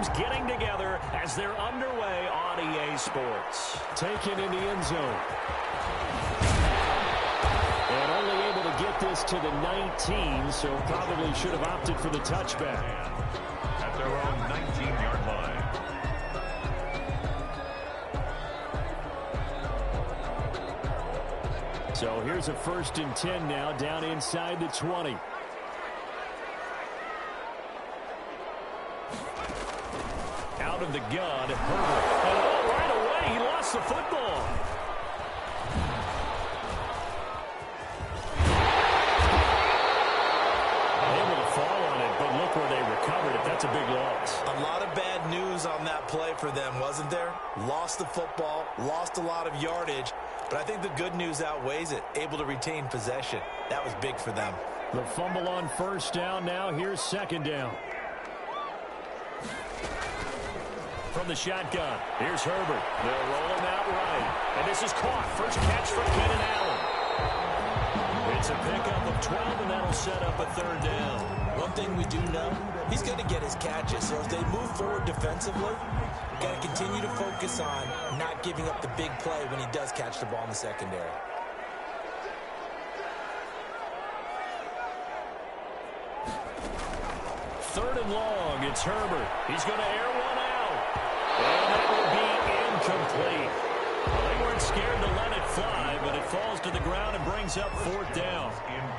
teams getting together as they're underway on EA Sports. Taken in the end zone. And only able to get this to the 19, so probably should have opted for the touchback. At their own 19-yard line. So here's a 1st and 10 now, down inside the 20. Out of the gun, Herbert. And right away, he lost the football. Able to fall on it, but look where they recovered it. That's a big loss. A lot of bad news on that play for them, wasn't there? Lost the football, lost a lot of yardage, but I think the good news outweighs it. Able to retain possession. That was big for them. The fumble on 1st down. Now here's 2nd down. From the shotgun, here's Herbert. They'll roll him out right. And this is caught. First catch for Keenan Allen. It's a pickup of 12, and that'll set up a 3rd down. One thing we do know, he's going to get his catches. So as they move forward defensively, we've got to continue to focus on not giving up the big play when he does catch the ball in the secondary. Third and long, it's Herbert. He's going to air one out. And that will be incomplete. Well, they weren't scared to let it fly, but it falls to the ground and brings up 4th down.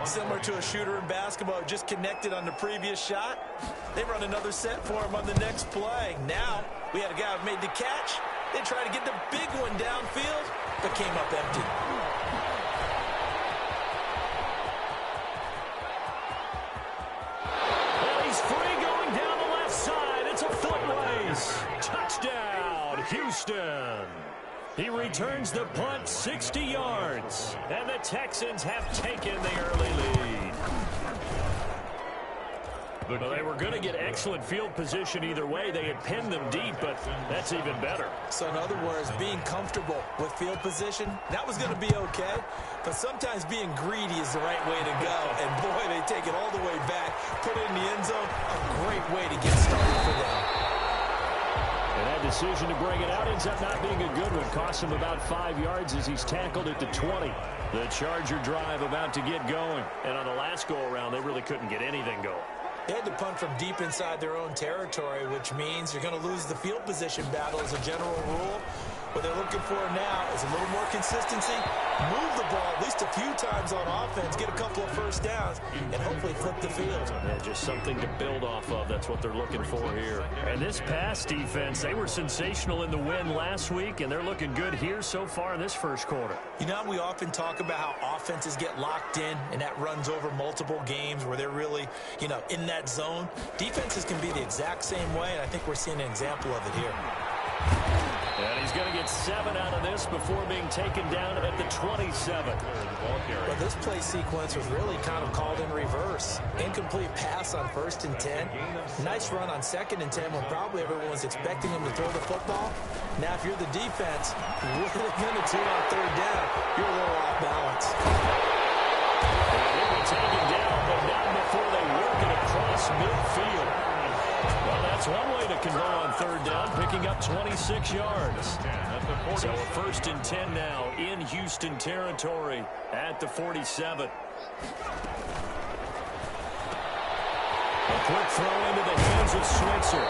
Similar to a shooter in basketball, just connected on the previous shot. They run another set for him on the next play. Now, we had a guy who made the catch. They tried to get the big one downfield, but came up empty. Well, he's free going down the left side. It's a foot race. Touchdown, Houston. He returns the punt 60 yards. And the Texans have taken the early lead. Well, they were going to get excellent field position either way. They had pinned them deep, but that's even better. So in other words, being comfortable with field position, that was going to be okay. But sometimes being greedy is the right way to go. And boy, they take it all the way back, put it in the end zone. A great way to get started for them. And that decision to bring it out ends up not being a good one. Costs him about 5 yards as he's tackled at the 20. The Charger drive about to get going. And on the last go-around, they really couldn't get anything going. They had to punt from deep inside their own territory, which means you're going to lose the field position battle as a general rule. What they're looking for now is a little more consistency, move the ball at least a few times on offense, get a couple of 1st downs, and hopefully flip the field. Yeah, just something to build off of. That's what they're looking for here. And this pass defense, they were sensational in the win last week, and they're looking good here so far in this 1st quarter. You know, we often talk about how offenses get locked in, and that runs over multiple games where they're really, you know, in that zone. Defenses can be the exact same way, and I think we're seeing an example of it here. And he's going to get 7 out of this before being taken down at the 27. Well, this play sequence was really kind of called in reverse. Incomplete pass on 1st and 10. Nice run on 2nd and 10 when probably everyone was expecting him to throw the football. Now, if you're the defense, what are they going to do on 3rd down? You're a little off balance. They were taken down, but not before they work it across midfield. Well, that's one way to convert on 3rd down, picking up 26 yards. So a 1st and 10 now in Houston territory at the 47. A quick throw into the hands of Switzer.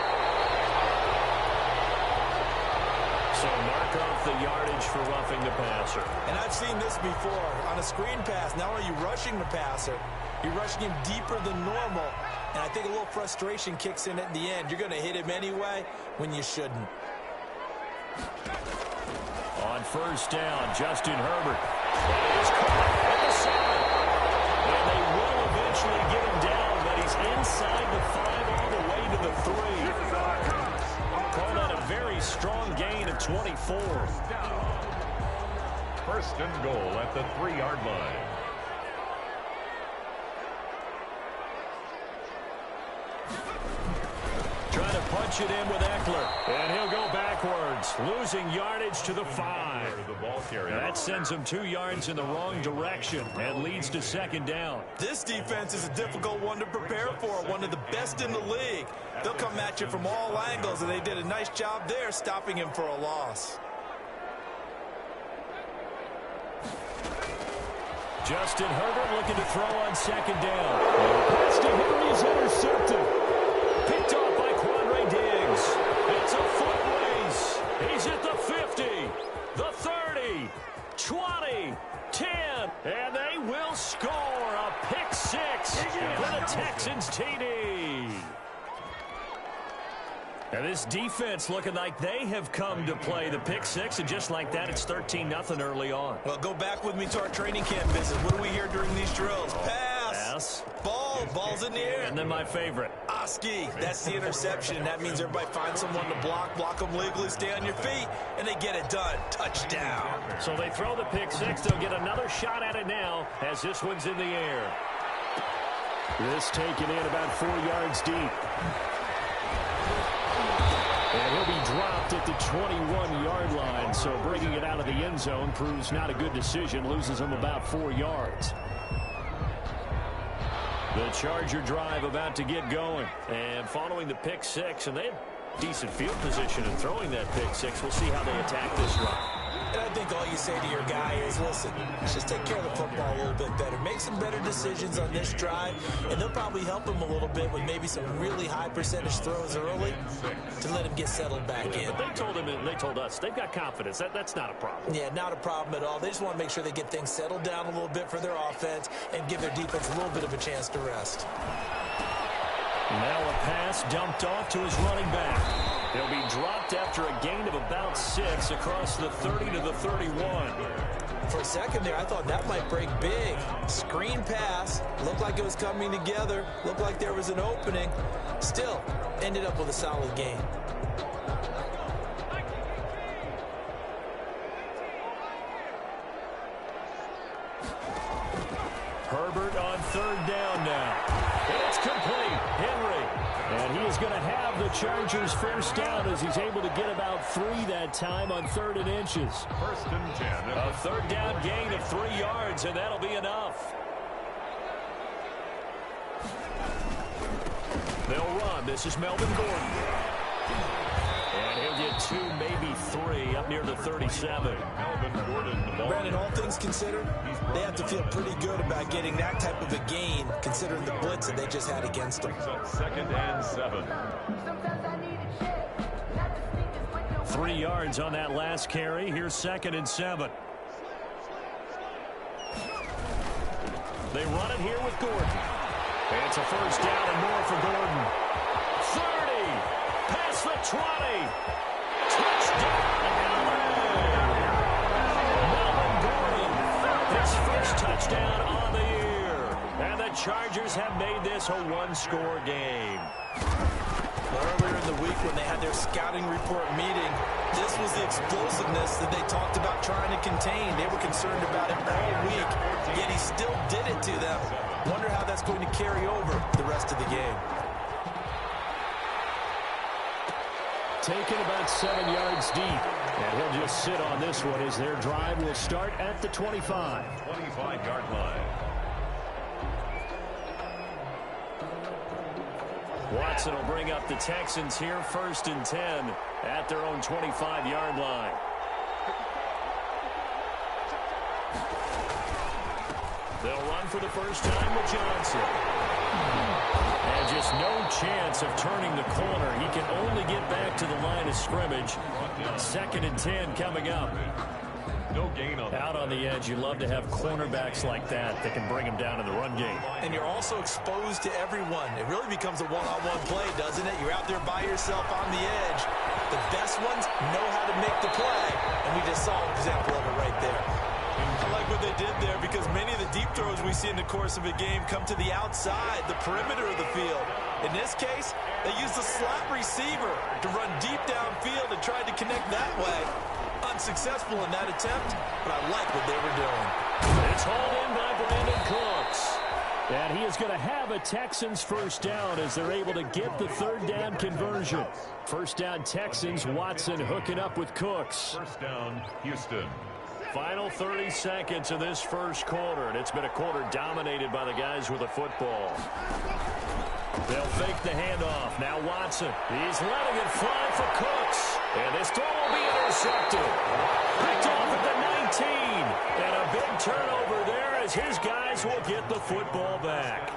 So mark off the yardage for roughing the passer. And I've seen this before. On a screen pass, not only are you rushing the passer, you're rushing him deeper than normal. And I think a little frustration kicks in at the end. You're going to hit him anyway when you shouldn't. On 1st down, Justin Herbert. That is caught at the 7. And they will eventually get him down, but he's inside the 5 all the way to the 3. Call that a very strong gain of 24. 1st and goal at the 3-yard line. Trying to punch switch it in with Eckler. And he'll go backwards, losing yardage to the 5. That sends him 2 yards in the wrong direction and leads to 2nd down. This defense is a difficult one to prepare for, one of the best in the league. They'll come at you from all angles, and they did a nice job there stopping him for a loss. Justin Herbert looking to throw on 2nd down. Pass to him, he's intercepted. Picked off by Quandre Diggs. It's a foot race. He's at the 50, the 30, 20, 10, and they will score a pick 6 for the Texans TD. And this defense looking like they have come to play the pick 6, and just like that, it's 13-0 early on. Well, go back with me to our training camp visit. What do we hear during these drills? Pass. Ball's in the air. And then my favorite. Oski, that's the interception. That means everybody finds someone to block them legally, stay on your feet, and they get it done. Touchdown. So they throw the pick 6. They'll get another shot at it now as this one's in the air. This taken in about 4 yards deep. And he'll be dropped at the 21-yard line, so bringing it out of the end zone proves not a good decision, loses him about 4 yards. The Charger drive about to get going. And following the pick 6, and they had decent field position in throwing that pick 6. We'll see how they attack this drive. And I think all you say to your guy is, listen, just take care of the football a little bit better. Make some better decisions on this drive, and they'll probably help him a little bit with maybe some really high percentage throws early to let him get settled back in. They told him, and they told us, they've got confidence. That's not a problem. Yeah, not a problem at all. They just want to make sure they get things settled down a little bit for their offense and give their defense a little bit of a chance to rest. Now a pass dumped off to his running back. He'll be dropped after a gain of about 6 across the 30 to the 31. For a second there, I thought that might break big. Screen pass. Looked like it was coming together. Looked like there was an opening. Still, ended up with a solid gain. Herbert on 3rd down now. It's complete. Henry. And he is going to have the Chargers first down as he's able to get about 3 that time on 3rd and inches. 1st and 10. A 3rd down gain of 3 yards, and that'll be enough. They'll run. This is Melvin Gordon. And he'll get 2, maybe 3 up near the 37. Brandon, all things considered, they have to feel pretty good about getting that type of a gain, considering the blitz that they just had against them. 2nd and 7. 3 yards on that last carry. Here's 2nd and 7. They run it here with Gordon. And it's a first down and more for Gordon. 30. Past the 20. Touchdown. His first touchdown on the year. And the Chargers have made this a 1-score game. Earlier in the week when they had their scouting report meeting, this was the explosiveness that they talked about trying to contain. They were concerned about it all week, yet he still did it to them. Wonder how that's going to carry over the rest of the game. Taken about 7 yards deep. And he'll just sit on this one as their drive will start at the 25. 25-yard line. Watson will bring up the Texans here 1st and 10 at their own 25-yard line. They'll run for the first time with Johnson. And just no chance of turning the corner. He can only get back to the line of scrimmage. 2nd and 10 coming up. No gain on Out on the edge, you love to have cornerbacks like that can bring him down in the run game. And you're also exposed to everyone. It really becomes a one-on-one play, doesn't it? You're out there by yourself on the edge. The best ones know how to make the play, and we just saw an example of it right there. I like what they did there because many of the deep throws we see in the course of a game come to the outside, the perimeter of the field. In this case, they used a slot receiver to run deep downfield and tried to connect that way. Unsuccessful in that attempt, but I like what they were doing. It's hauled in by Brandon Cooks. And he is going to have a Texans first down as they're able to get the third down conversion. First down Texans, Watson hooking up with Cooks. First down, Houston. Final 30 seconds of this first quarter, and it's been a quarter dominated by the guys with the football. They'll fake the handoff. Now Watson. He's letting it fly for Cooks. And this throw will be intercepted. Picked off at the 19. And a big turnover there as his guys will get the football back.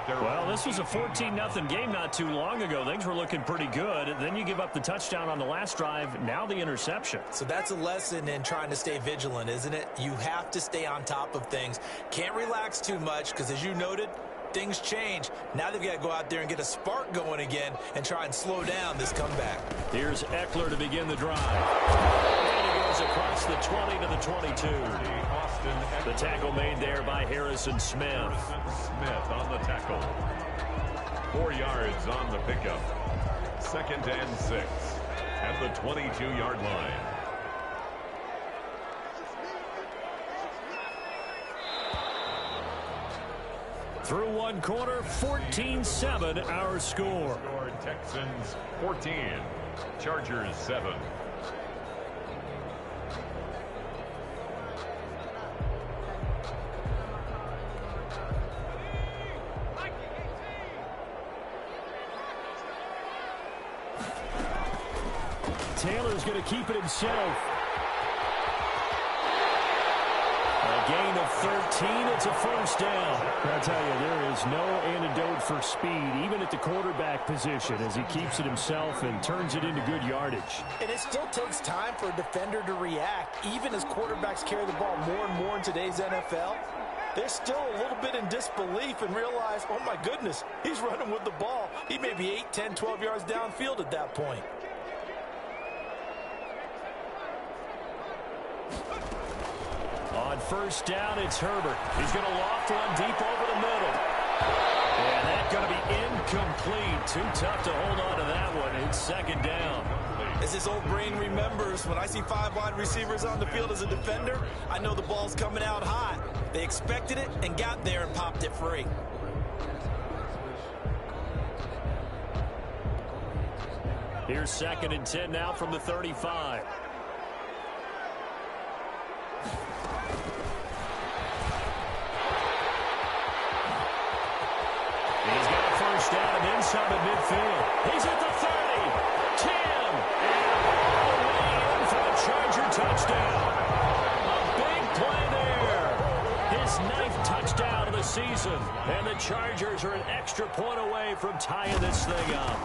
Well, this was a 14-0 game not too long ago. Things were looking pretty good. Then you give up the touchdown on the last drive. Now the interception. So that's a lesson in trying to stay vigilant, isn't it? You have to stay on top of things. Can't relax too much because, as you noted, things change. Now they've got to go out there and get a spark going again and try and slow down this comeback. Here's Eckler to begin the drive. And he goes across the 20 to the 22. The tackle made there by Harrison Smith. Smith on the tackle. 4 yards on the pickup. 2nd and 6 at the 22-yard line. Through one quarter, 14-7 our score. Texans 14, Chargers 7. Taylor's going to keep it himself. A gain of 13. It's a first down. I'll tell you, there is no antidote for speed, even at the quarterback position, as he keeps it himself and turns it into good yardage. And it still takes time for a defender to react. Even as quarterbacks carry the ball more and more in today's NFL, they're still a little bit in disbelief and realize, oh my goodness, he's running with the ball. He may be 8, 10, 12 yards downfield at that point. On first down, it's Herbert. He's going to loft one deep over the middle. And that's going to be incomplete. Too tough to hold on to that one. It's 2nd down. As this old brain remembers, when I see 5 wide receivers on the field as a defender, I know the ball's coming out hot. They expected it and got there and popped it free. Here's 2nd and 10 now from the 35. He's got a first down and then some at midfield. He's at the 30, 10, and away in for the Charger touchdown. A big play there. His 9th touchdown of the season. And the Chargers are an extra point away from tying this thing up.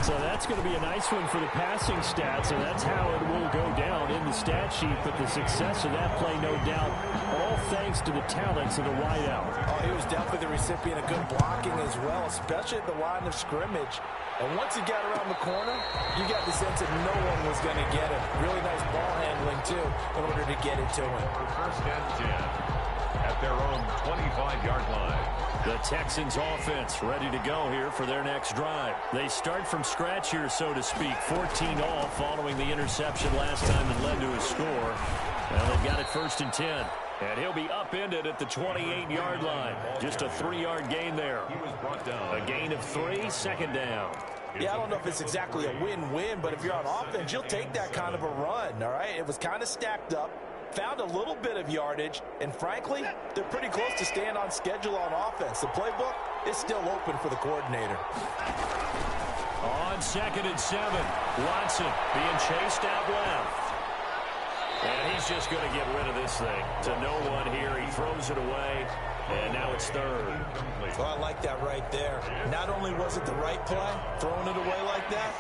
So that's going to be a nice one for the passing stats, and that's how it will go down in the stat sheet. But the success of that play, no doubt, all thanks to the talents of the wideout. Oh, he was definitely the recipient of good blocking as well, especially at the line of scrimmage. And once he got around the corner, you got the sense that no one was going to get him. Really nice ball handling, too, in order to get it to him. First and 10 at their own 25-yard line. The Texans offense ready to go here for their next drive. They start from scratch here, so to speak. 14 all following the interception last time that led to a score. Well, they've got it 1st and 10. And he'll be upended at the 28-yard line. Just a 3-yard gain there. He was brought down. A gain of 3, 2nd down. Yeah, I don't know if it's exactly a win-win, but if you're on offense, you'll take that kind of a run, all right? It was kind of stacked up. Found a little bit of yardage, and frankly, they're pretty close to staying on schedule on offense. The playbook is still open for the coordinator. On 2nd and 7, Watson being chased out left. And he's just going to get rid of this thing to no one here. He throws it away, and now it's 3rd. Well, I like that right there. Not only was it the right play, throwing it away like that,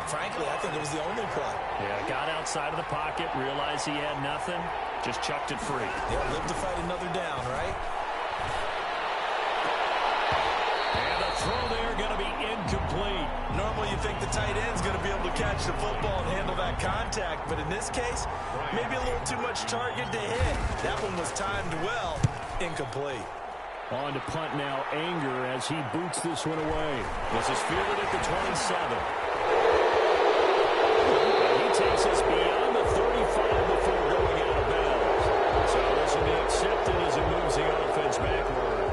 frankly, I think it was the only play. Yeah, got outside of the pocket, realized he had nothing, just chucked it free. Yeah, live to fight another down, right? And the throw there going to be incomplete. Normally you think the tight end's going to be able to catch the football and handle that contact, but in this case, maybe a little too much target to hit. That one was timed well, incomplete. On to punt now, Anger as he boots this one away. This is fielded at the 27. And he takes us beyond the 35 before going out of bounds. So this will be accepted as it moves the offense backward.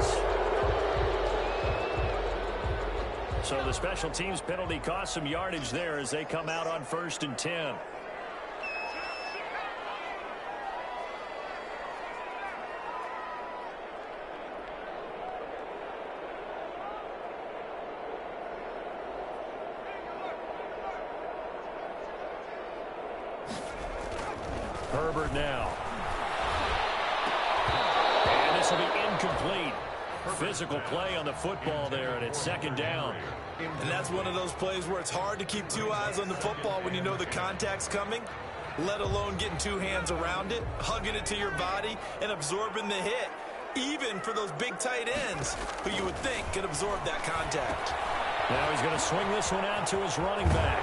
special teams penalty cost some yardage there as they come out on 1st and 10. Herbert now. And this will be incomplete. Physical play on the football there, and it's 2nd down. And that's one of those plays where it's hard to keep 2 eyes on the football when you know the contact's coming, let alone getting 2 hands around it, hugging it to your body, and absorbing the hit, even for those big tight ends who you would think could absorb that contact. Now he's going to swing this one out to his running back.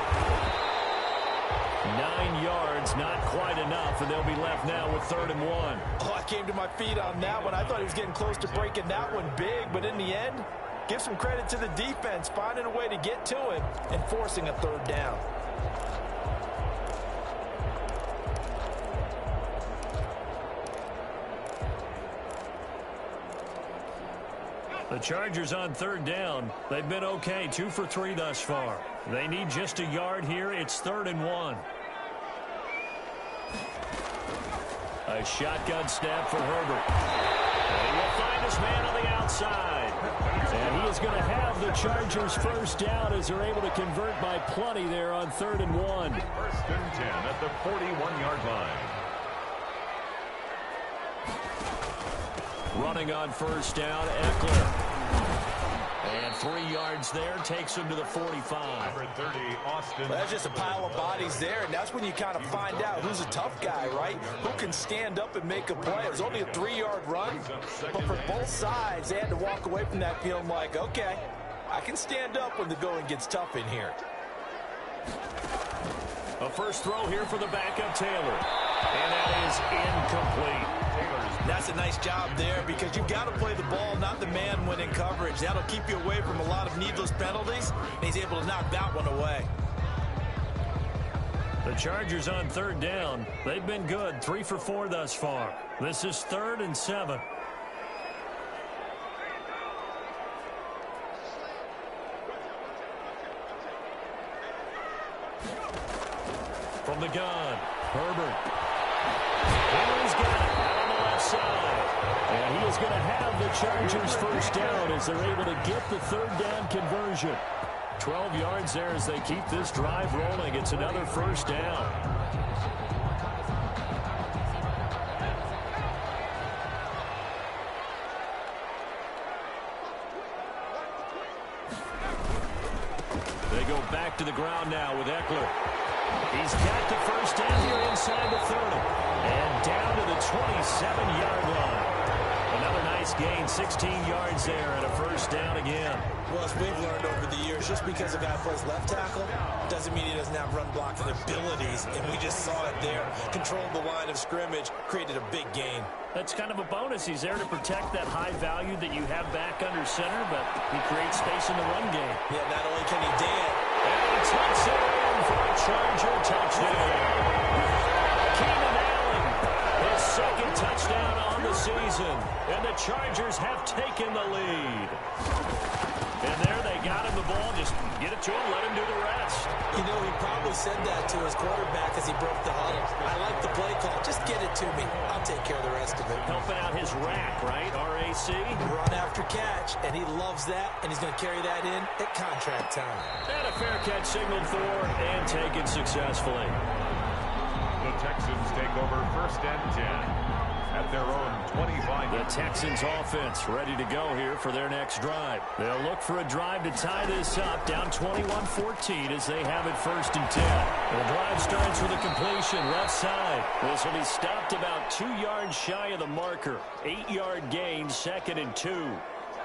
9 yards, not quite enough, and they'll be left now with 3rd and 1. Oh, I came to my feet on that one. I thought he was getting close to breaking that one big, but in the end, give some credit to the defense, finding a way to get to him and forcing a 3rd down. The Chargers on 3rd down. They've been okay, 2 for 3 thus far. They need just a yard here. It's 3rd and 1. A shotgun snap for Herbert. And he will find his man on the outside. And he is going to have the Chargers 1st down as they're able to convert by plenty there on 3rd and 1. 1st and 10 at the 41-yard line. Running on 1st down, Eckler. And 3 yards there, takes him to the 45. Number 30, Austin. Well, that's just a pile of bodies there, and that's when you kind of find out who's a tough guy, right? Who can stand up and make a play. It was only a 3-yard run, but for both sides, they had to walk away from that feeling like, okay, I can stand up when the going gets tough in here. A first throw here for the backup, Taylor. And that is incomplete. That's a nice job there because you've got to play the ball, not the man when in coverage. That'll keep you away from a lot of needless penalties, and he's able to knock that one away. The Chargers on 3rd down. They've been good, 3 for 4 thus far. This is 3rd and 7. From the gun, Herbert. Henry's got it out on the left side. And he is going to have the Chargers 1st down as they're able to get the 3rd down conversion. 12 yards there as they keep this drive rolling. It's another 1st down. They go back to the ground now with Eckler. He's got the 1st down here inside the 30. And down to the 27-yard line. Another nice gain, 16 yards there and a 1st down again. Well, as we've learned over the years, just because a guy plays left tackle doesn't mean he doesn't have run blocking abilities. And we just saw it there. Controlled the line of scrimmage, created a big gain. That's kind of a bonus. He's there to protect that high value that you have back under center, but he creates space in the run game. Yeah, not only can he dance. And he takes it in for a Charger touchdown. Keenan Allen, his 2nd touchdown on the season. And the Chargers have taken the lead. And there they got him the ball. Just get it to him, let him do the rest. You know, he probably said that to his quarterback as he broke the huddle. I like the play call. Just get it to me. I'll take care of the rest of it. Helping out his rack, right? RAC. Run after catch, and he loves that, and he's going to carry that in at contract time. And a fair catch signaled for and taken successfully. The Texans take over 1st and 10 at their own 25. The Texans offense ready to go here for their next drive. They'll look for a drive to tie this up, down 21-14 as they have it 1st and 10. The drive starts with a completion left side. This will be stopped about 2 yards shy of the marker. 8-yard gain, 2nd and 2.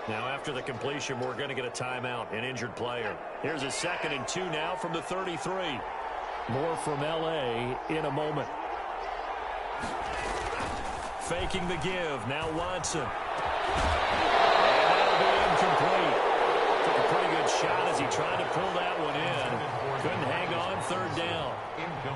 Now after the completion, we're going to get a timeout, an injured player. Here's a 2nd and 2 now from the 33. More from L.A. in a moment. Faking the give. Now Watson. And that'll be incomplete. Took a pretty good shot as he tried to pull that one in. Couldn't hang on third down.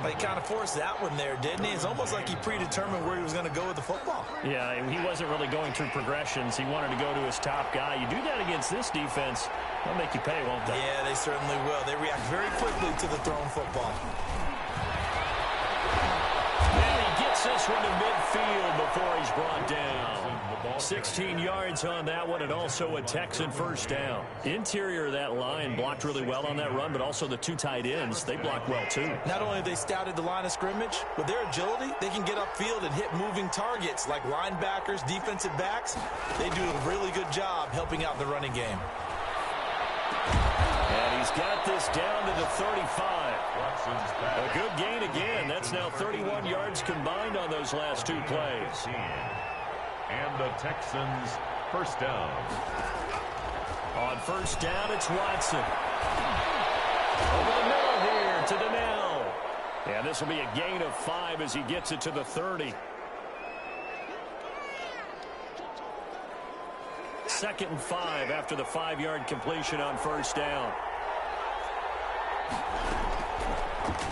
He kind of forced that one there, didn't he? It's almost like he predetermined where he was going to go with the football. Yeah, he wasn't really going through progressions. He wanted to go to his top guy. You do that against this defense, they'll make you pay, won't they? Yeah, they certainly will. They react very quickly to the thrown football. And he gets this one to midfield before he's brought down. 16 yards on that one, and also a Texan first down. Interior of that line blocked really well on that run, but also the two tight ends, they blocked well too. Not only have they scouted the line of scrimmage, with their agility, they can get upfield and hit moving targets like linebackers, defensive backs. They do a really good job helping out the running game. And he's got this down to the 35. A good gain again. That's now 31 yards combined on those last two plays. And the Texans first down. On first down, it's Watson. Over the middle here to Donnell. And this will be a gain of 5 as he gets it to the 30. Second and 5 after the 5-yard completion on first down.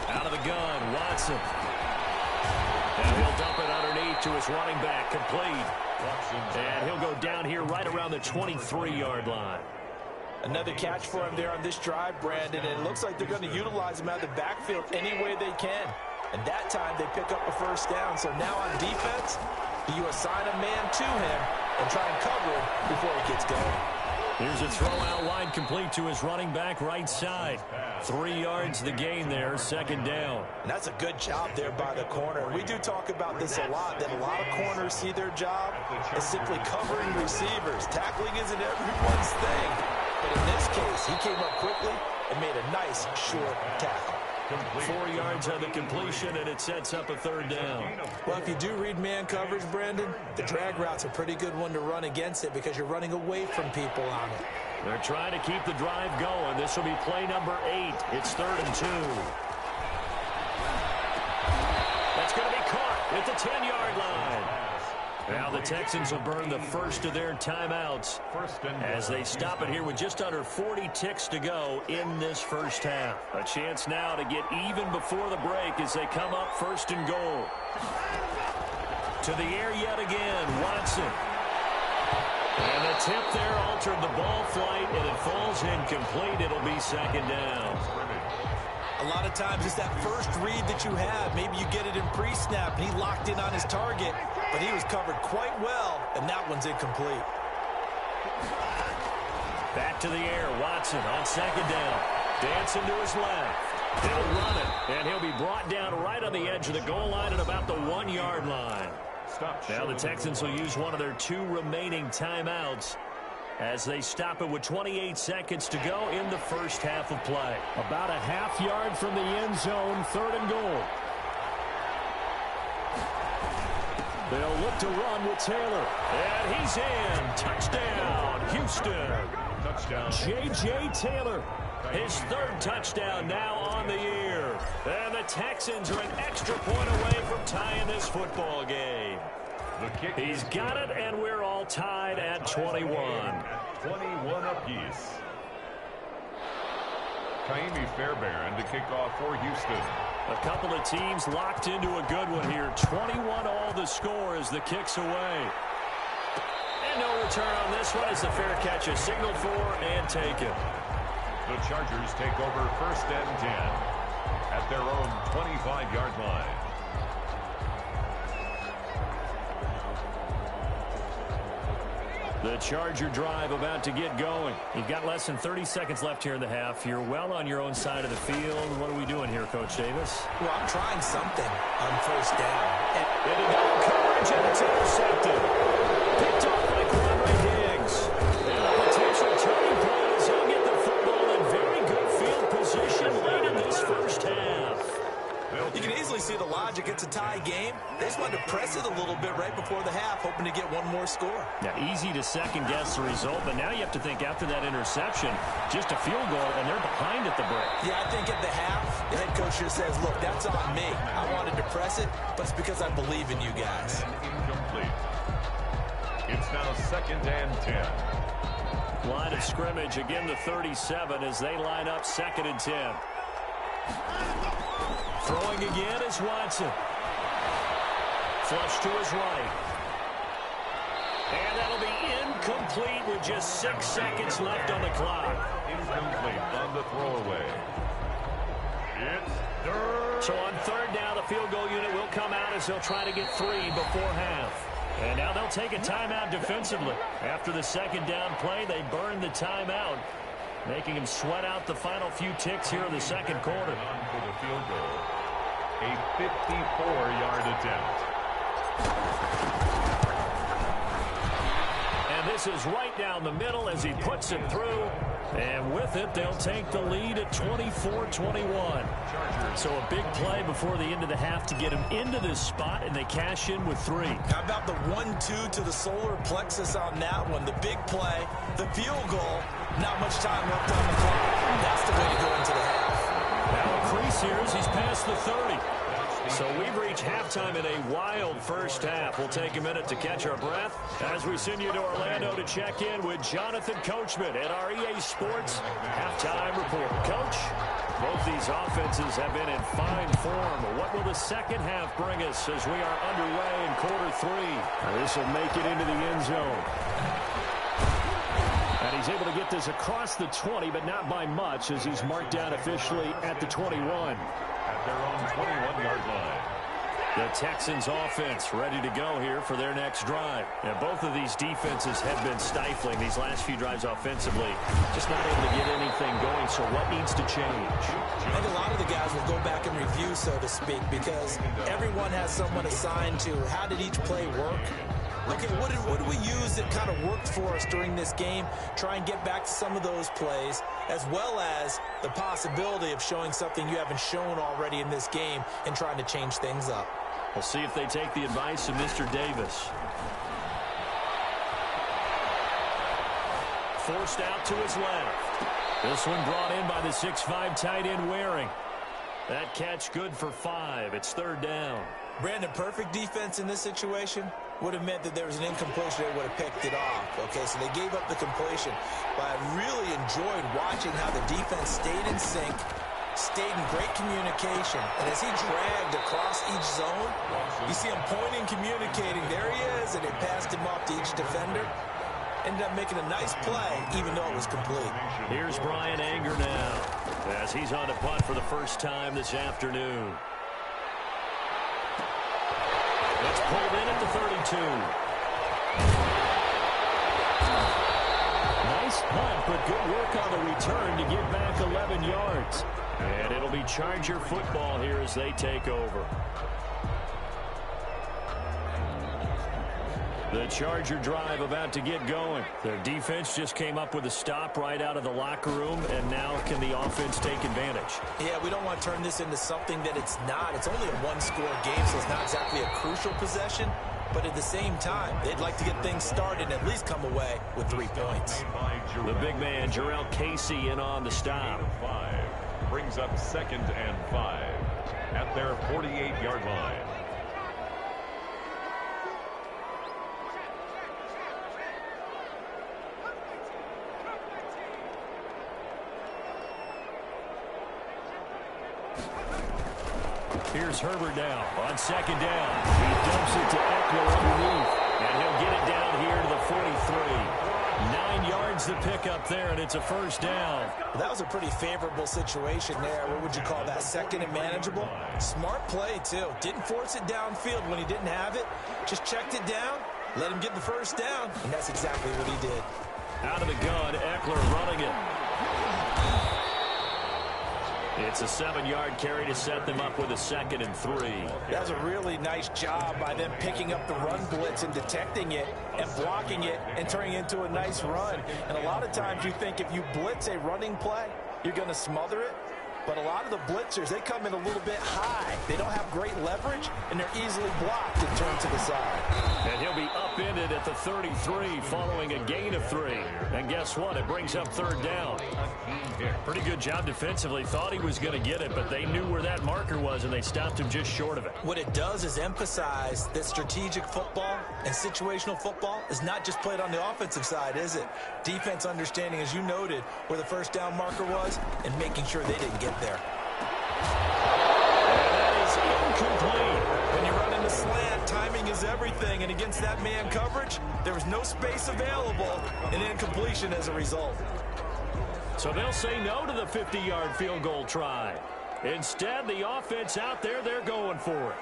Out of the gun, Watson. And he'll dump it underneath to his running back, complete. And he'll go down here right around the 23-yard line. Another catch for him there on this drive, Brandon, and it looks like they're going to utilize him out of the backfield any way they can. And that time they pick up a first down. So now on defense, you assign a man to him and try and cover him before he gets going. Here's a throw out wide complete to his running back right side. 3 yards the gain there, second down. And that's a good job there by the corner. We do talk about this a lot, that a lot of corners see their job as simply covering receivers. Tackling isn't everyone's thing. But in this case, he came up quickly and made a nice short tackle. 4 yards on the completion, and it sets up a third down. Well, if you do read man coverage, Brandon, the drag route's a pretty good one to run against it because you're running away from people on it. They're trying to keep the drive going. This will be play number 8. It's 3rd and 2. That's going to be caught at the 10-yard line. Now the Texans will burn the first of their timeouts as they stop it here with just under 40 ticks to go in this first half. A chance now to get even before the break as they come up 1st and goal. To the air yet again, Watson. And the tip there altered the ball flight, and it falls incomplete. It'll be second down. A lot of times it's that first read that you have. Maybe you get it in pre-snap, and he locked in on his target, but he was covered quite well, and that one's incomplete. Back to the air, Watson on second down. Dancing to his left. He'll run it, and he'll be brought down right on the edge of the goal line at about the 1-yard line. Now the Texans will use one of their 2 remaining timeouts as they stop it with 28 seconds to go in the first half of play. About a half yard from the end zone, 3rd and goal. They'll look to run with Taylor. And he's in. Touchdown, Houston. Touchdown. J.J. Taylor, his 3rd touchdown now on the year. And the Texans are an extra point away from tying this football game. He's got it, and we're all tied at 21. 21 apiece. Kaimi Fairbairn to kick off for Houston. A couple of teams locked into a good one here. 21 all the score as the kick's away. And no return on this one as the fair catch is signaled for and taken. The Chargers take over 1st and 10 at their own 25-yard line. The Charger drive about to get going. You've got less than 30 seconds left here in the half. You're well on your own side of the field. What are we doing here, Coach Davis? Well, I'm trying something on first down. And in double coverage, and it's intercepted. Picked off by Quandre Diggs. And a potential turning point as he'll get the football in very good field position late in this first half. You can easily see the logic. It's a tie game. They just wanted to press it a little bit right before the half, hoping to get one more score. Yeah, easy to second-guess the result, but now you have to think after that interception, just a field goal, and they're behind at the break. Yeah, I think at the half, the head coach just says, look, that's on me. I wanted to press it, but it's because I believe in you guys. Incomplete. It's now 2nd and 10. Line of scrimmage, again the 37 as they line up 2nd and 10. Throwing again is Watson. Flush to his right. And that'll be incomplete with just 6 seconds left on the clock. Incomplete on the throwaway. It's third. So on third down, the field goal unit will come out as they'll try to get 3 before half. And now they'll take a timeout defensively. After the second down play, they burn the timeout, making him sweat out the final few ticks here in the second quarter. On for the field goal. A 54-yard attempt. And this is right down the middle as he puts it through. And with it, they'll take the lead at 24-21. So a big play before the end of the half to get him into this spot, and they cash in with 3. How about the 1-2 to the solar plexus on that one? The big play, the field goal, not much time left on the clock. That's the way to go into the half. Now a crease here as he's past the 30. So we've reached halftime in a wild first half. We'll take a minute to catch our breath as we send you to Orlando to check in with Jonathan Coachman at our EA Sports Halftime Report. Coach, both these offenses have been in fine form. What will the second half bring us as we are underway in quarter 3? This will make it into the end zone. And he's able to get this across the 20, but not by much as he's marked down officially at the 21. At their own 21-yard line. The Texans offense ready to go here for their next drive. And both of these defenses have been stifling these last few drives offensively. Just not able to get anything going, so what needs to change? I think a lot of the guys will go back and review, so to speak, because everyone has someone assigned to how did each play work. Okay, what do we use that kind of worked for us during this game? Try and get back to some of those plays, as well as the possibility of showing something you haven't shown already in this game and trying to change things up. We'll see if they take the advice of Mr. Davis. Forced out to his left. This one brought in by the 6'5" tight end Waring. That catch good for 5. It's third down. Brandon, perfect defense in this situation would have meant that there was an incompletion. They would have picked it off. Okay, so they gave up the completion. But I really enjoyed watching how the defense stayed in sync, stayed in great communication. And as he dragged across each zone, you see him pointing, communicating. There he is, and they passed him off to each defender. Ended up making a nice play, even though it was complete. Here's Brian Anger now, as he's on to punt for the first time this afternoon. It's pulled in at the 32. Nice punt, but good work on the return to get back 11 yards. And it'll be Charger football here as they take over. The Charger drive about to get going. Their defense just came up with a stop right out of the locker room, and now can the offense take advantage? Yeah, we don't want to turn this into something that it's not. It's only a one-score game, so it's not exactly a crucial possession. But at the same time, they'd like to get things started and at least come away with 3 points. The big man, Jarrell Casey, in on the stop. 5 brings up 2nd and 5 at their 48-yard line. Here's Herbert now on 2nd down. He dumps it to Eckler underneath, and he'll get it down here to the 43. 9 yards to pick up there, and it's a first down. That was a pretty favorable situation there. What would you call that? Second and manageable? Smart play, too. Didn't force it downfield when he didn't have it. Just checked it down, let him get the first down, and that's exactly what he did. Out of the gun, Eckler running it. It's a 7-yard carry to set them up with a 2nd and 3. That was a really nice job by them picking up the run blitz and detecting it and blocking it and turning it into a nice run. And a lot of times you think if you blitz a running play, you're going to smother it. But a lot of the blitzers, they come in a little bit high. They don't have great leverage, and they're easily blocked and turned to the side. And he'll be upended at the 33 following a gain of 3. And guess what? It brings up third down. Pretty good job defensively. Thought he was going to get it, but they knew where that marker was, and they stopped him just short of it. What it does is emphasize that strategic football and situational football is not just played on the offensive side, is it? Defense understanding, as you noted, where the first down marker was and making sure they didn't get there. And man coverage. There was no space available, and incompletion as a result. So they'll say no to the 50-yard field goal try. Instead, the offense out there, they're going for it.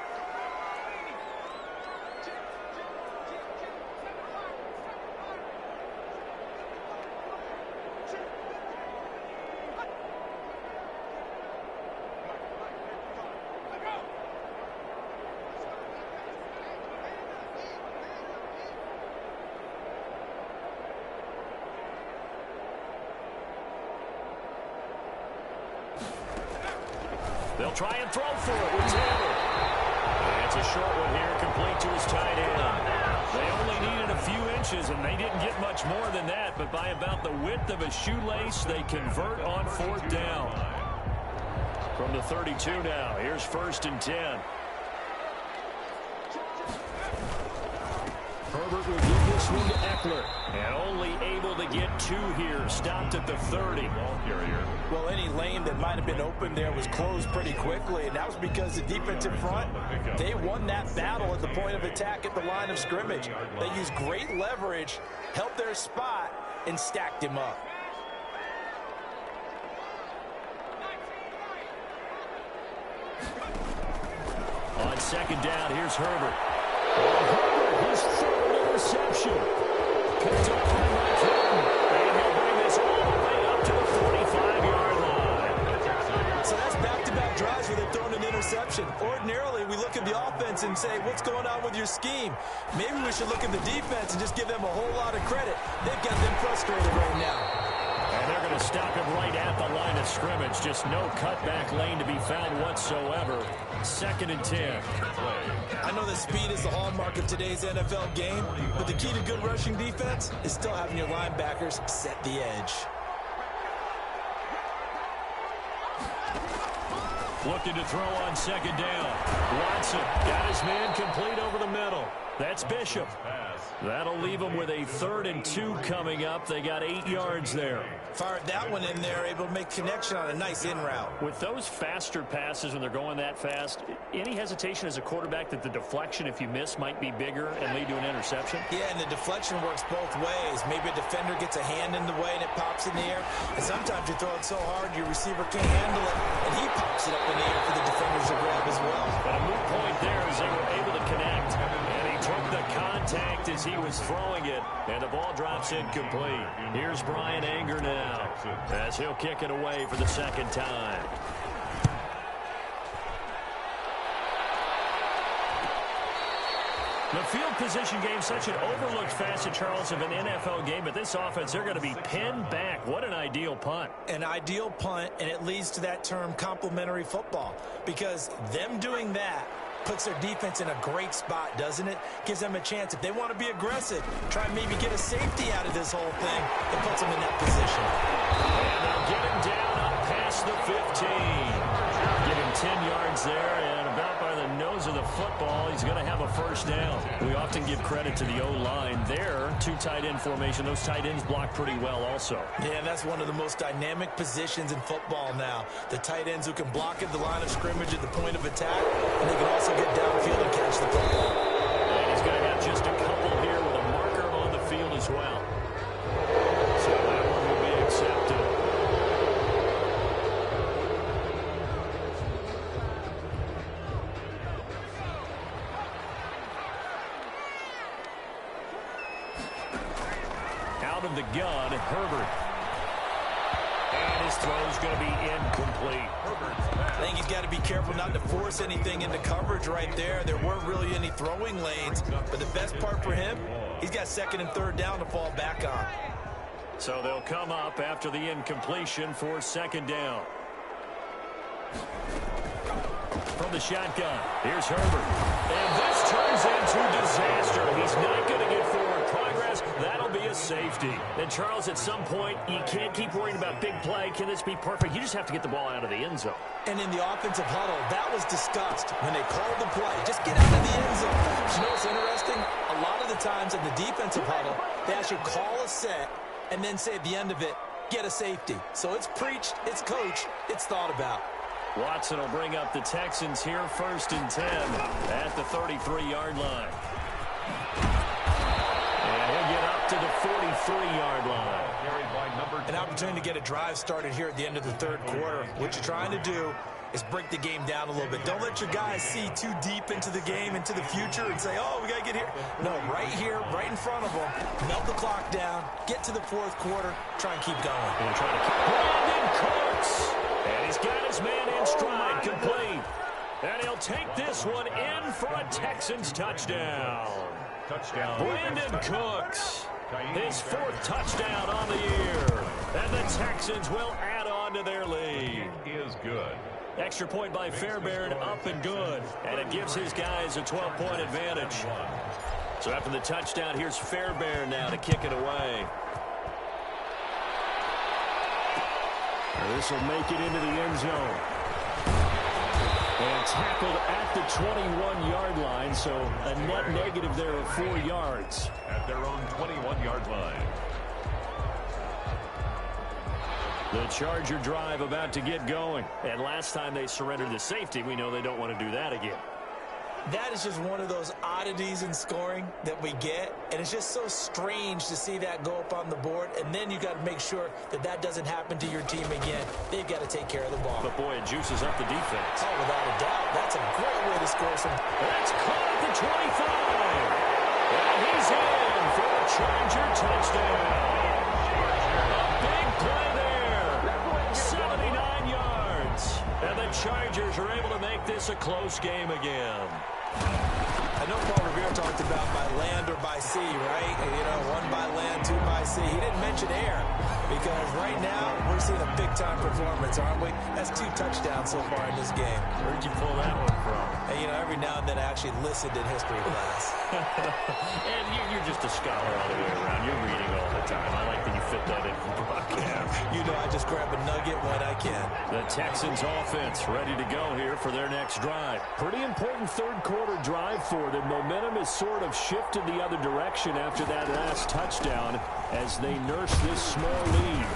They'll try and throw for it with Taylor. And it's a short one here, complete to his tight end. They only needed a few inches, and they didn't get much more than that, but by about the width of a shoelace, they convert on 4th down. From the 32 now, here's 1st and 10. Herbert will give this one to Eckler. And only able to get 2 here. Stopped at the 30. Well, any lane that might have been open there was closed pretty quickly, and that was because the defensive front, they won that battle at the point of attack at the line of scrimmage. They used great leverage, helped their spot, and stacked him up. On 2nd down, here's Herbert. Herbert, his 3rd interception. Picked up by Mike Hilton. And he'll bring this all the way up to the 45-yard line. So that's back-to-back drives where they've thrown an interception. Ordinarily, we look at the offense and say, what's going on with your scheme? Maybe we should look at the defense and just give them a whole lot of credit. They've got them frustrated right now. And they're going to stop him right at the line of scrimmage. Just no cutback lane to be found whatsoever. 2nd and 10. I know that speed is the hallmark of today's NFL game, but the key to good rushing defense is still having your linebackers set the edge. Looking to throw on 2nd down. Watson got his man complete over the middle. That's Bishop. That'll leave them with a 3rd and 2 coming up. They got 8 yards there. Fired that one in there, able to make connection on a nice in route. With those faster passes when they're going that fast, any hesitation as a quarterback that the deflection, if you miss, might be bigger and lead to an interception? Yeah, and the deflection works both ways. Maybe a defender gets a hand in the way and it pops in the air. And sometimes you throw it so hard your receiver can't handle it, and he pops it up in the air for the defenders to grab as well. But a moot point there as they were able to connect. And he took the contact as he was throwing it, and the ball drops incomplete. Here's Brian Anger now as he'll kick it away for the 2nd time. The field position game, such an overlooked facet, Charles, of an NFL game, but this offense, they're going to be pinned back. What an ideal punt. An ideal punt, and it leads to that term complementary football, because them doing that puts their defense in a great spot, doesn't it? Gives them a chance. If they want to be aggressive, try and maybe get a safety out of this whole thing, it puts them in that position. And they'll get him down up past the 15. Give him 10 yards there, and about by the nose of the football, he's going to have a 1st down. We often give credit to the O-line there. 2 tight end formation. Those tight ends block pretty well also. Yeah, that's one of the most dynamic positions in football now. The tight ends who can block at the line of scrimmage at the point of attack, and they can also get downfield and catch the football. And he's going to have just a couple here with a marker on the field as well. So that one will be accepted. Out of the gun, Herbert. And his throw's going to be incomplete. I think he's got to be careful not to force anything into coverage right there. There weren't really any throwing lanes, but the best part for him, he's got 2nd and 3rd down to fall back on. So they'll come up after the incompletion for 2nd down. From the shotgun, here's Herbert. And this turns into disaster. He's not going to get forward progress. That'll be a safety. And, Charles, at some point, you can't keep worrying about big play. Can this be perfect? You just have to get the ball out of the end zone. And in the offensive huddle, that was discussed when they called the play. Just get out of the end zone. You know what's interesting? A lot of the times in the defensive huddle, they actually call a set and then say at the end of it, get a safety. So it's preached, it's coached, it's thought about. Watson will bring up the Texans here 1st and 10 at the 33-yard line. up to the 43-yard line. An opportunity to get a drive started here at the end of the third quarter. What you're trying to do is break the game down a little bit. Don't let your guys see too deep into the game, into the future, and say, oh, we got to get here. No, right here, right in front of them, melt the clock down, get to the fourth quarter, try and keep going. And try to keep Brandon Cooks. And he's got his man in stride, complete. And he'll take this one in for a Texans touchdown. Brandon Cooks, his fourth touchdown on the year. And the Texans will add on to their lead. Is good. Extra point by Fairbairn, up and good. And it gives his guys a 12-point advantage. So after the touchdown, here's Fairbairn now to kick it away. This will make it into the end zone. And tackled at the 21-yard line, so a net negative there of 4 yards. At their own 21-yard line. The Charger drive about to get going. And last time they surrendered the safety, we know they don't want to do that again. That is just one of those oddities in scoring that we get, and it's just so strange to see that go up on the board, and then you got to make sure that that doesn't happen to your team again. They've got to take care of the ball. But, boy, it juices up the defense. Oh, without a doubt. That's a great way to score some. That's caught at the 25. And he's in for a Charger touchdown. A big play there. 79 yards. And the Chargers are able to make this a close game again. I know Paul Revere talked about by land or by sea, right? You know, one by land, two by sea. He didn't mention air because right now we're seeing a big-time performance, aren't we? That's 2 touchdowns so far in this game. Where'd you pull that one from? And, you know, every now and then I actually listened in history class. And you're just a scholar all the way around. You're reading all the time. I like that you fit that in from broadcast. You know, I just grab a nugget when I can. The Texans offense ready to go here for their next drive. Pretty important third quarter drive for them. Momentum has sort of shifted the other direction after that last touchdown as they nurse this small lead.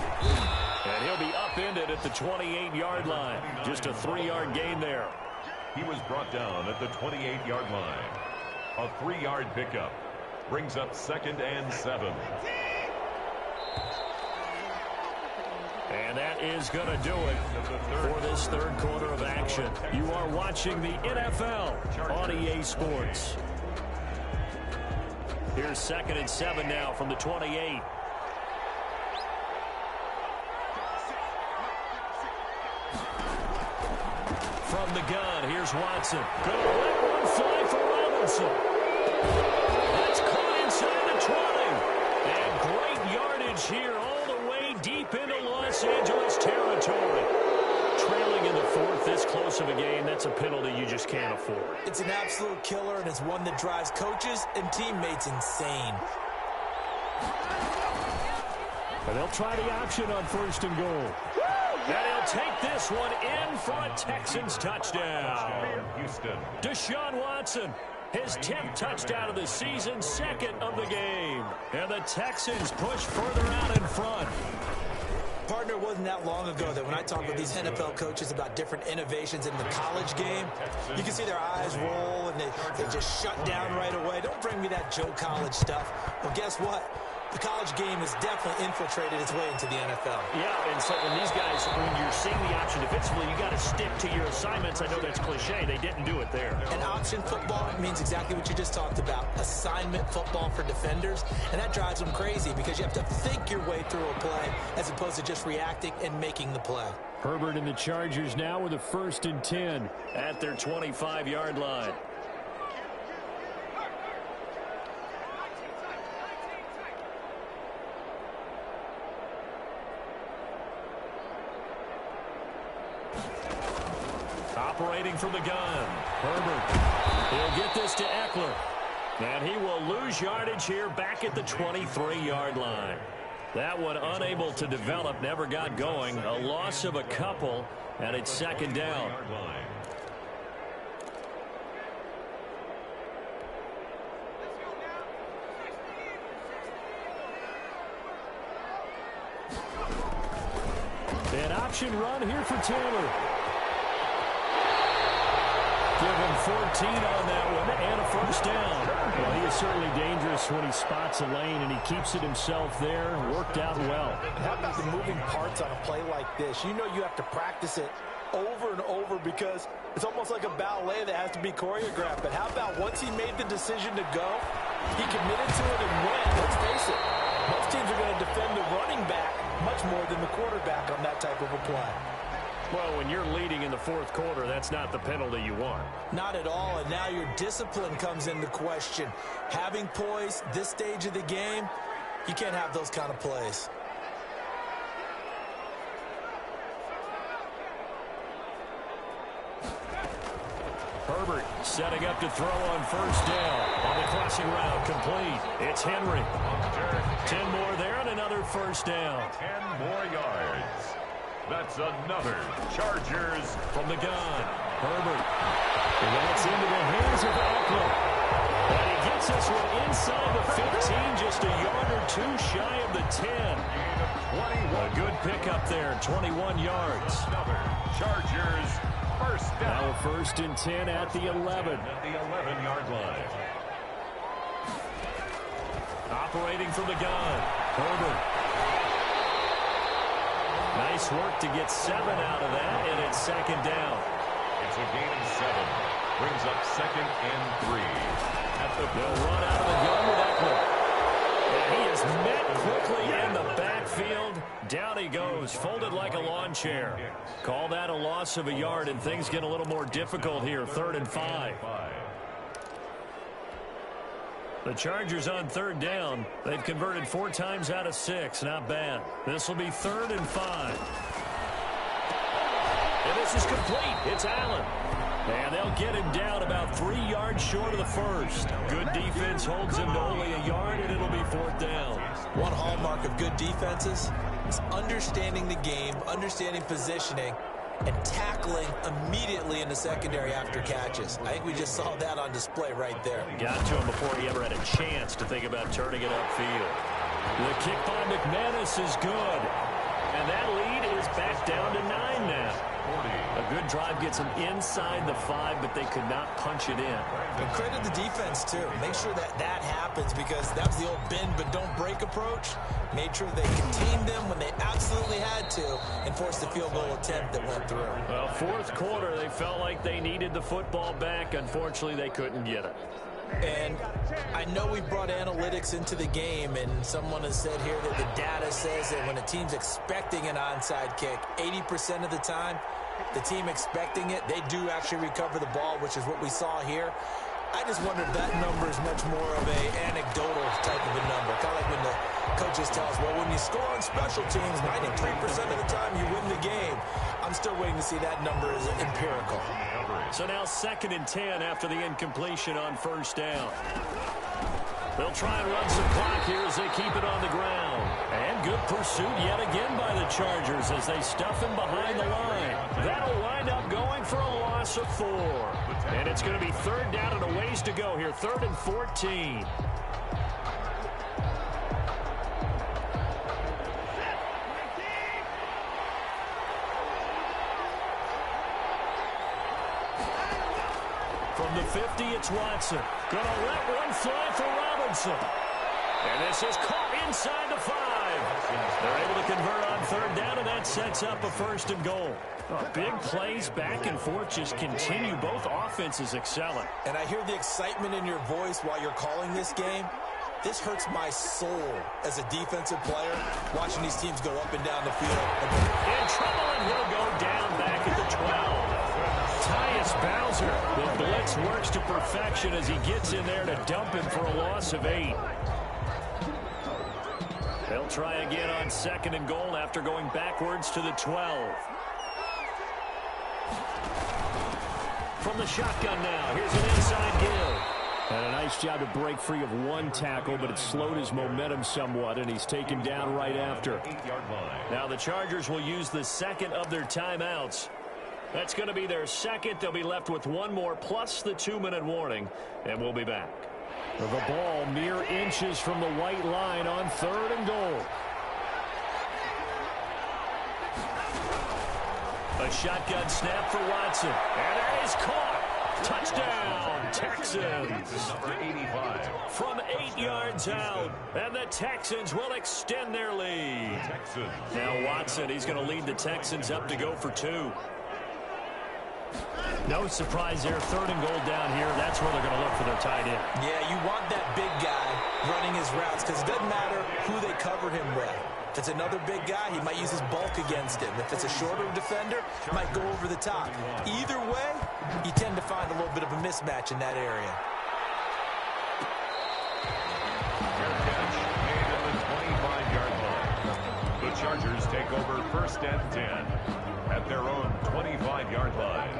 And he'll be upended at the 28-yard line. Just a 3-yard gain there. He was brought down at the 28-yard line. A 3-yard pickup brings up 2nd and 7. And that is going to do it for this third quarter of action. You are watching the NFL on EA Sports. Here's 2nd and 7 now from the 28. From the gun, here's Watson. Going to let one fly for Robinson. That's caught inside the 20. And great yardage here all the way deep into Los Angeles territory. Trailing in the fourth, this close of a game, that's a penalty you just can't afford. It's an absolute killer, and it's one that drives coaches and teammates insane. And they'll try the option on 1st and goal. And he'll take this one in for a Texans touchdown. Houston. Deshaun Watson, his 10th touchdown of the season, 2nd of the game. And the Texans push further out in front. Partner, it wasn't that long ago that when I talk with these NFL coaches about different innovations in the college game, you can see their eyes roll and they just shut down right away. Don't bring me that Joe College stuff. Well, guess what? The college game has definitely infiltrated its way into the NFL. Yeah, and so when these guys, when you're seeing the option defensively, you got to stick to your assignments. I know that's cliche. They didn't do it there. And option football means exactly what you just talked about. Assignment football for defenders. And that drives them crazy because you have to think your way through a play as opposed to just reacting and making the play. Herbert and the Chargers now with a 1st and 10 at their 25-yard line. Operating from the gun, Herbert. He'll get this to Eckler. And he will lose yardage here back at the 23-yard line. That one unable to develop, never got going. A loss of a couple, and it's 2nd down. An option run here for Taylor. Give him 14 on that one and a first down. Well, he is certainly dangerous when he spots a lane, and he keeps it himself there. Worked out well. How about the moving parts on a play like this? You know you have to practice it over and over because it's almost like a ballet that has to be choreographed. But how about once he made the decision to go, he committed to it and went. Let's face it, most teams are going to defend the running back much more than the quarterback on that type of a play. Well, when you're leading in the fourth quarter, that's not the penalty you want. Not at all, and now your discipline comes into question. Having poise this stage of the game, you can't have those kind of plays. Herbert setting up to throw on first down. On the crossing route, complete. It's Henry. 10 more there and another first down. 10 more yards. That's another Chargers from the gun. Herbert. And that's into the hands of Eckler. And he gets this one inside the 15, just a yard or two shy of the 10. A good pickup there, 21 yards. Another Chargers first down. Now first and 10 at the 11. At the 11-yard line. Operating from the gun. Herbert. Nice work to get 7 out of that, and it's second down. It's a gain of 7. Brings up second and 3. They'll run out of the gun with Eckler. And he is met quickly in the backfield. Down he goes, folded like a lawn chair. Call that a loss of a yard, and things get a little more difficult here, 3rd and 5. The Chargers on third down. They've converted 4 times out of 6. Not bad. This will be 3rd and 5. And this is complete. It's Allen. And they'll get him down about 3 yards short of the first. Good defense holds him to only a yard, and it'll be 4th down. One hallmark of good defenses is understanding the game, understanding positioning, and tackling immediately in the secondary after catches. I think we just saw that on display right there. Got to him before he ever had a chance to think about turning it upfield. The kick by McManus is good. And that lead is back down to 9 now. A good drive gets them inside the 5, but they could not punch it in. And credit the defense, too. Make sure that that happens because that was the old bend but don't break approach. Made sure they contained them when they absolutely had to and forced the field goal attempt that went through. Well, fourth quarter, they felt like they needed the football back. Unfortunately, they couldn't get it. And I know we brought analytics into the game, and someone has said here that the data says that when a team's expecting an onside kick, 80% of the time, the team expecting it, they do actually recover the ball, which is what we saw here. I just wonder if that number is much more of a anecdotal type of a number. Kind of like when the coaches tell us, well, when you score on special teams, 93% of the time you win the game. I'm still waiting to see that number is empirical. So now 2nd and 10 after the incompletion on first down. They'll try and run some clock here as they keep it on the ground. And good pursuit yet again by the Chargers as they stuff him behind the line. That'll wind up going for a loss of 4. And it's going to be 3rd down and a ways to go here, 3rd and 14. From the 50, it's Watson. Gonna let one fly for Robinson. And this is caught inside the 5. They're able to convert on 3rd down, and that sets up a 1st and goal. Big plays back and forth just continue. Both offenses excelling. And I hear the excitement in your voice while you're calling this game. This hurts my soul as a defensive player, watching these teams go up and down the field. In trouble, and he'll go down back at the 12. Tyus Bowser, the blitz works to perfection as he gets in there to dump him for a loss of 8. They'll try again on 2nd and goal after going backwards to the 12. From the shotgun now, here's an inside give. And a nice job to break free of one tackle, but it slowed his momentum somewhat, and he's taken down right after. Now the Chargers will use the 2nd of their timeouts. That's going to be their 2nd. They'll be left with 1 more plus the 2-minute warning, and we'll be back. The ball mere inches from the white line on 3rd and goal. A shotgun snap for Watson. And that is caught. Texans. Number 85. From 8 yards out, and the Texans will extend their lead. Texans. Now Watson, he's going to lead the Texans up to go for 2. No surprise there, 3rd and goal down here. That's where they're going to look for their tight end. Yeah, you want that big guy running his routes because it doesn't matter who they cover him with. If it's another big guy, he might use his bulk against him. If it's a shorter defender, he might go over the top. Either way, you tend to find a little bit of a mismatch in that area. Fair catch made at the 25-yard line. The Chargers take over 1st and 10 at their own 25-yard line.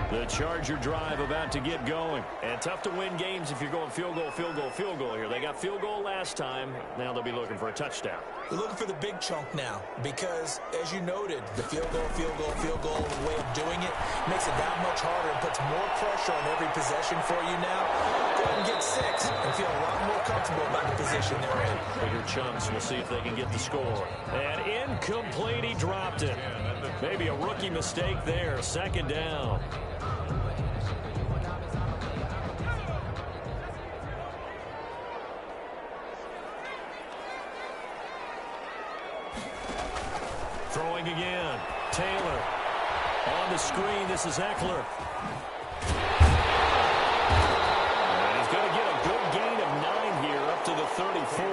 The Charger drive about to get going. And tough to win games if you're going field goal, field goal, field goal here. They got field goal last time. Now they'll be looking for a touchdown. They're looking for the big chunk now because, as you noted, the field goal, way of doing it makes it that much harder and puts more pressure on every possession for you now. Go ahead and get 6 and feel a lot more comfortable about the position they're in. Bigger chunks. We'll see if they can get the score. And incomplete. He dropped it. Maybe a rookie mistake there. 2nd down. Throwing again. Taylor. On the screen, this is Eckler. And he's going to get a good gain of 9 here up to the 34.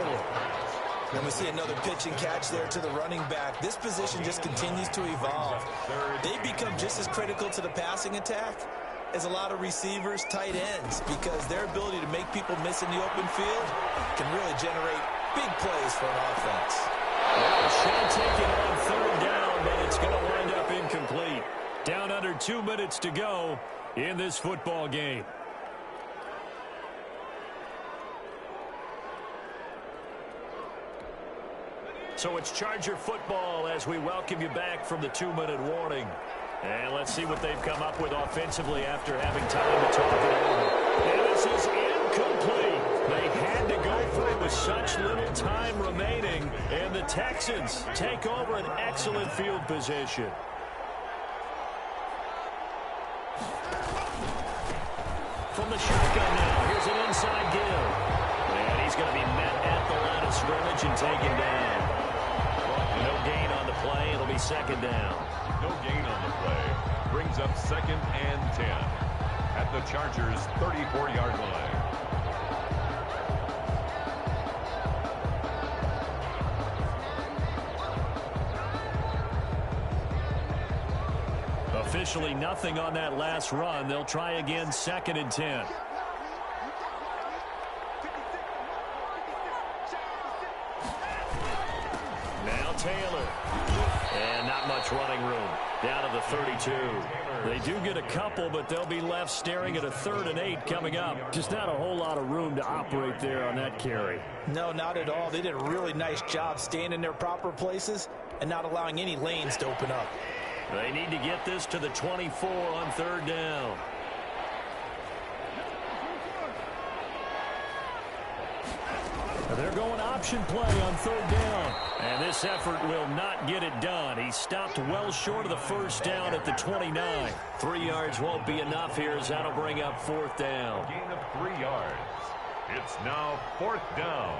And we see another pitch and catch there to the running back. This position just continues to evolve. They become just as critical to the passing attack as a lot of receivers, tight ends, because their ability to make people miss in the open field can really generate big plays for an offense. Well, shot taken on 3rd down, but it's going to wind up incomplete. Down under 2 minutes to go in this football game. So it's Charger football as we welcome you back from the 2-minute warning. And let's see what they've come up with offensively after having time to talk it over. And this is incomplete. They had to go for it with such little time remaining. And the Texans take over an excellent field position. From the shotgun now, here's an inside give. And he's going to be met at the line of scrimmage and taken down. No gain on the play. It'll be 2nd down. No gain on the play. Brings up 2nd and 10 at the Chargers' 34-yard line. Officially nothing on that last run. They'll try again, 2nd and 10. Now Taylor. And not much running room. Down to the 32. They do get a couple, but they'll be left staring at a 3rd and 8 coming up. Just not a whole lot of room to operate there on that carry. No, not at all. They did a really nice job staying in their proper places and not allowing any lanes to open up. They need to get this to the 24 on 3rd down. They're going option play on 3rd down. And this effort will not get it done. He stopped well short of the 1st down at the 29. 3 yards won't be enough here as that'll bring up 4th down. Gain of 3 yards. It's now 4th down.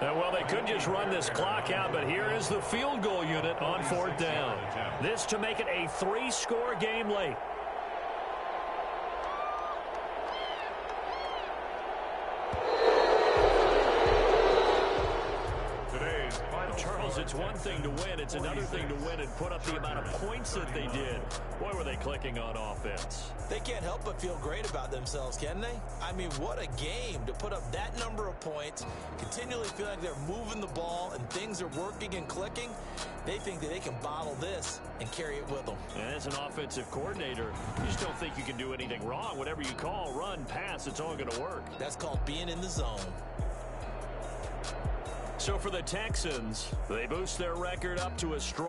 Well, they could just run this clock out, but here is the field goal unit on 4th down. This to make it a 3-score game late. Charles, it's one thing to win. It's another thing to win and put up the amount of points that they did. Boy, were they clicking on offense. They can't help but feel great about themselves, can they? I mean, what a game to put up that number of points, continually feel like they're moving the ball and things are working and clicking. They think that they can bottle this and carry it with them. And as an offensive coordinator, you just don't think you can do anything wrong. Whatever you call, run, pass, it's all going to work. That's called being in the zone. So for the Texans, they boost their record up to a strong